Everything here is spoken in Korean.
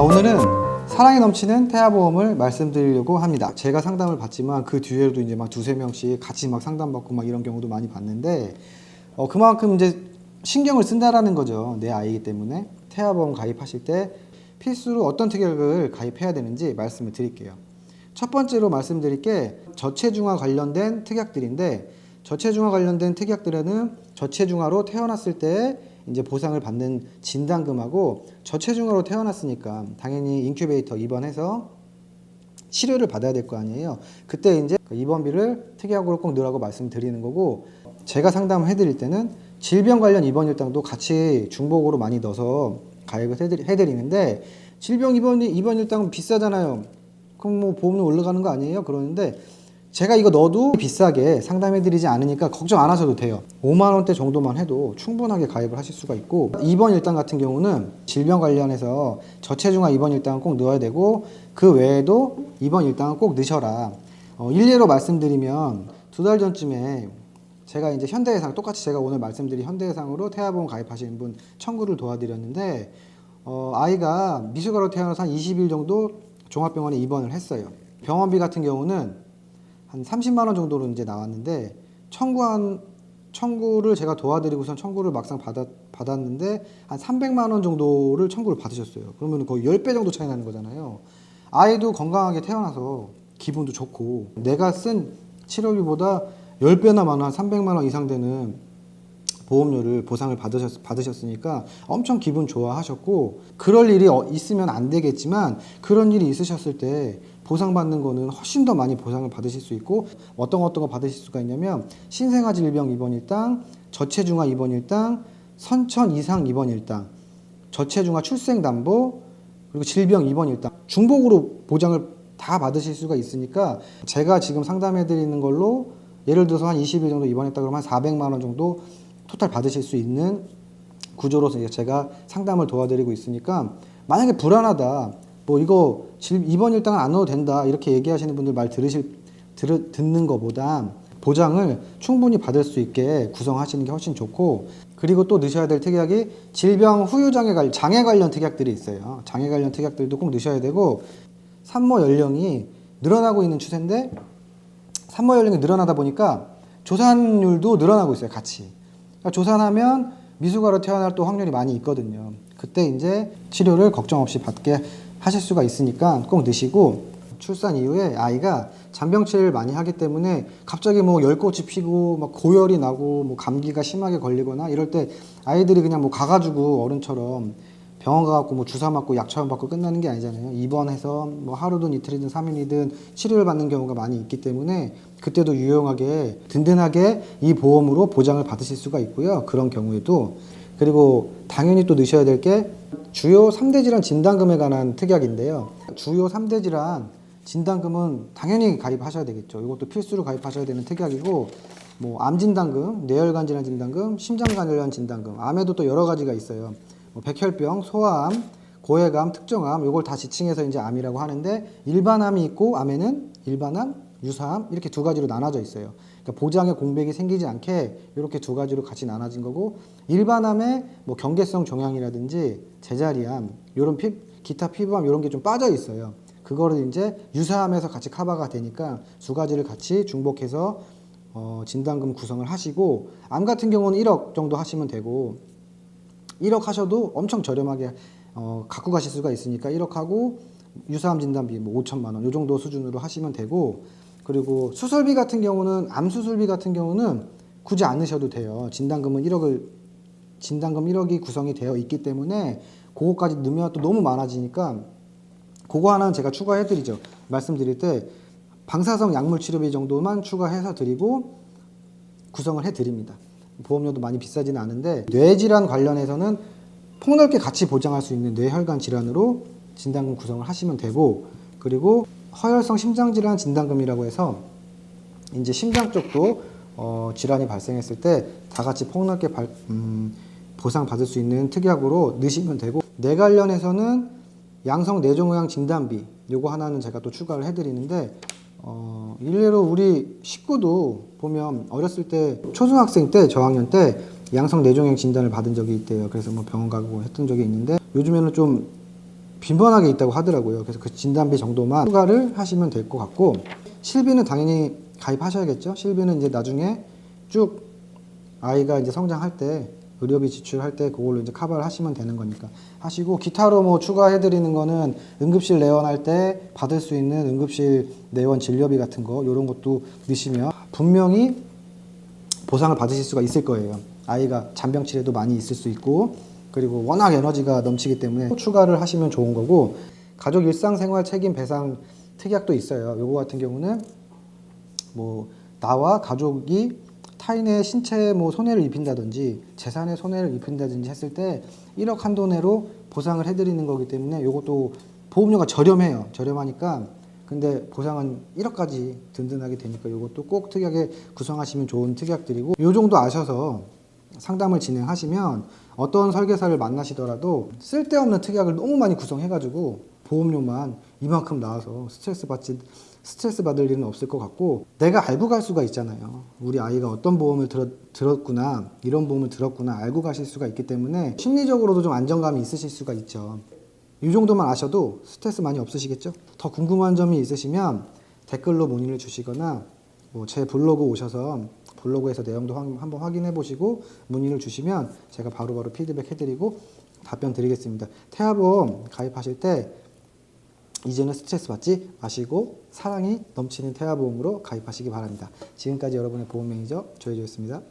오늘은 사랑이 넘치는 태아보험을 말씀드리려고 합니다. 제가 상담을 받지만 그 뒤에도 이제 막 두세 명씩 같이 막 상담받고 막 이런 경우도 많이 봤는데 그만큼 이제 신경을 쓴다라는 거죠. 내 아이이기 때문에. 태아보험 가입하실 때 필수로 어떤 특약을 가입해야 되는지 말씀을 드릴게요. 첫 번째로 말씀드릴 게 저체중아 관련된 특약들인데, 저체중아 관련된 특약들에는 저체중아로 태어났을 때 이제 보상을 받는 진단금하고, 저체중아로 태어났으니까 당연히 인큐베이터 입원해서 치료를 받아야 될 거 아니에요. 그때 이제 그 입원비를 특약으로 꼭 넣으라고 말씀드리는 거고, 제가 상담을 해드릴 때는 질병 관련 입원 일당도 같이 중복으로 많이 넣어서 가입을 해드리는데, 질병 입원 일당은 비싸잖아요. 그럼 뭐 보험료 올라가는 거 아니에요? 그러는데 제가 이거 넣어도 비싸게 상담해드리지 않으니까 걱정 안 하셔도 돼요. 5만 원대 정도만 해도 충분하게 가입을 하실 수가 있고, 입원 일당 같은 경우는 질병 관련해서 저체중아 입원 일당은 꼭 넣어야 되고, 그 외에도 입원 일당은 꼭 넣으셔라. 일례로 말씀드리면 2달 전쯤에 제가 이제 현대해상, 똑같이 제가 오늘 말씀드린 현대해상으로 태아보험 가입하시는 분 청구를 도와드렸는데, 아이가 미숙아로 태어나서 한 20일 정도 종합병원에 입원을 했어요. 병원비 같은 경우는 한 30만 원 정도로 이제 나왔는데, 청구를 제가 도와드리고선 청구를 막상 받았는데 한 300만 원 정도를 청구를 받으셨어요. 그러면 거의 10배 정도 차이 나는 거잖아요. 아이도 건강하게 태어나서 기분도 좋고, 내가 쓴 치료비보다 10배나 많은 한 300만 원 이상 되는 보험료를 보상을 받으셨으니까 엄청 기분 좋아하셨고, 그럴 일이 있으면 안 되겠지만 그런 일이 있으셨을 때 보상받는 거는 훨씬 더 많이 보상을 받으실 수 있고, 어떤 거 받으실 수가 있냐면 신생아 질병 입원 일당, 저체중아 입원 일당, 선천 이상 입원 일당, 저체중아 출생 담보, 그리고 질병 입원 일당 중복으로 보장을 다 받으실 수가 있으니까, 제가 지금 상담해 드리는 걸로 예를 들어서 한 20일 정도 입원했다 그러면 한 400만 원 정도 토탈 받으실 수 있는 구조로서 제가 상담을 도와드리고 있으니까, 만약에 불안하다, 뭐 이거 입원 일당은 안 넣어도 된다 이렇게 얘기하시는 분들 말 듣는 것보다 보장을 충분히 받을 수 있게 구성하시는 게 훨씬 좋고, 그리고 또 넣으셔야 될 특약이 질병 후유 장애 관련 특약들이 있어요. 장애 관련 특약들도 꼭 넣으셔야 되고, 산모 연령이 늘어나고 있는 추세인데, 산모 연령이 늘어나다 보니까 조산율도 늘어나고 있어요, 같이. 그러니까 조산하면 미숙아로 태어날 또 확률이 많이 있거든요. 그때 이제 치료를 걱정 없이 받게 하실 수가 있으니까 꼭 넣으시고, 출산 이후에 아이가 잔병치레를 많이 하기 때문에 갑자기 뭐 열꽃이 피고 막 고열이 나고 뭐 감기가 심하게 걸리거나 이럴 때 아이들이 그냥 뭐 가가지고 어른처럼 병원 가갖고 뭐 주사 맞고 약 처방 받고 끝나는 게 아니잖아요. 입원해서 뭐 하루든 이틀이든 3일이든 치료를 받는 경우가 많이 있기 때문에, 그때도 유용하게 든든하게 이 보험으로 보장을 받으실 수가 있고요. 그런 경우에도. 그리고 당연히 또 넣으셔야 될 게 주요 3대 질환 진단금에 관한 특약인데요. 주요 3대 질환 진단금은 당연히 가입하셔야 되겠죠. 이것도 필수로 가입하셔야 되는 특약이고, 뭐 암 진단금, 뇌혈관 질환 진단금, 심장관 질환 진단금, 암에도 또 여러 가지가 있어요. 뭐 백혈병, 소아암, 고해감, 특정암, 요걸 다 지칭해서 이제 암이라고 하는데, 일반암이 있고 암에는 일반암, 유사암 이렇게 두 가지로 나눠져 있어요. 그러니까 보장에 공백이 생기지 않게 이렇게 두 가지로 같이 나눠진 거고, 일반암에 뭐 경계성 종양이라든지 제자리암, 요런 기타 피부암 이런 게 좀 빠져 있어요. 그거를 이제 유사암에서 같이 커버가 되니까 두 가지를 같이 중복해서 진단금 구성을 하시고, 암 같은 경우는 1억 정도 하시면 되고, 1억 하셔도 엄청 저렴하게 갖고 가실 수가 있으니까 1억 하고, 유사암 진단비 뭐 5천만 원 요 정도 수준으로 하시면 되고, 그리고 수술비 같은 경우는, 암 수술비 같은 경우는 굳이 안 넣으셔도 돼요. 진단금 1억이 구성이 되어 있기 때문에 그거까지 넣으면 또 너무 많아지니까 그거 하나는 제가 추가해 드리죠. 말씀드릴 때 방사성 약물 치료비 정도만 추가해서 드리고 구성을 해 드립니다. 보험료도 많이 비싸지는 않은데, 뇌질환 관련해서는 폭넓게 같이 보장할 수 있는 뇌혈관 질환으로 진단금 구성을 하시면 되고, 그리고 허혈성 심장질환 진단금이라고 해서 이제 심장 쪽도 질환이 발생했을 때 다 같이 폭넓게 보상받을 수 있는 특약으로 넣으시면 되고, 뇌 관련해서는 양성 뇌종양 진단비 요거 하나는 제가 또 추가를 해드리는데, 일례로 우리 식구도 보면 어렸을 때 초등학생 때 저학년 때 양성 뇌종양 진단을 받은 적이 있대요. 그래서 뭐 병원 가고 했던 적이 있는데, 요즘에는 좀 빈번하게 있다고 하더라고요. 그래서 그 진단비 정도만 추가를 하시면 될 것 같고, 실비는 당연히 가입하셔야겠죠. 실비는 이제 나중에 쭉 아이가 이제 성장할 때 의료비 지출할 때 그걸로 이제 커버를 하시면 되는 거니까 하시고, 기타로 뭐 추가해 드리는 거는 응급실 내원할 때 받을 수 있는 응급실 내원 진료비 같은 거, 이런 것도 넣으시면 분명히 보상을 받으실 수가 있을 거예요. 아이가 잔병 치레도 많이 있을 수 있고, 그리고 워낙 에너지가 넘치기 때문에 추가를 하시면 좋은 거고, 가족 일상생활 책임 배상 특약도 있어요. 요거 같은 경우는 뭐 나와 가족이 타인의 신체에 뭐 손해를 입힌다든지 재산에 손해를 입힌다든지 했을 때 1억 한도 내로 보상을 해드리는 거기 때문에 요것도 보험료가 저렴해요. 저렴하니까. 근데 보상은 1억까지 든든하게 되니까 요것도 꼭 특약에 구성하시면 좋은 특약들이고, 요 정도 아셔서 상담을 진행하시면 어떤 설계사를 만나시더라도 쓸데없는 특약을 너무 많이 구성해가지고 보험료만 이만큼 나와서 스트레스 받을 일은 없을 것 같고, 내가 알고 갈 수가 있잖아요. 우리 아이가 어떤 보험을 들었구나, 이런 보험을 들었구나 알고 가실 수가 있기 때문에 심리적으로도 좀 안정감이 있으실 수가 있죠. 이 정도만 아셔도 스트레스 많이 없으시겠죠? 더 궁금한 점이 있으시면 댓글로 문의를 주시거나 뭐 제 블로그 오셔서 블로그에서 내용도 한번 확인해 보시고 문의를 주시면 제가 바로바로 피드백 해드리고 답변 드리겠습니다. 태아보험 가입하실 때 이제는 스트레스 받지 마시고 사랑이 넘치는 태아보험으로 가입하시기 바랍니다. 지금까지 여러분의 보험 매니저 조혜조였습니다.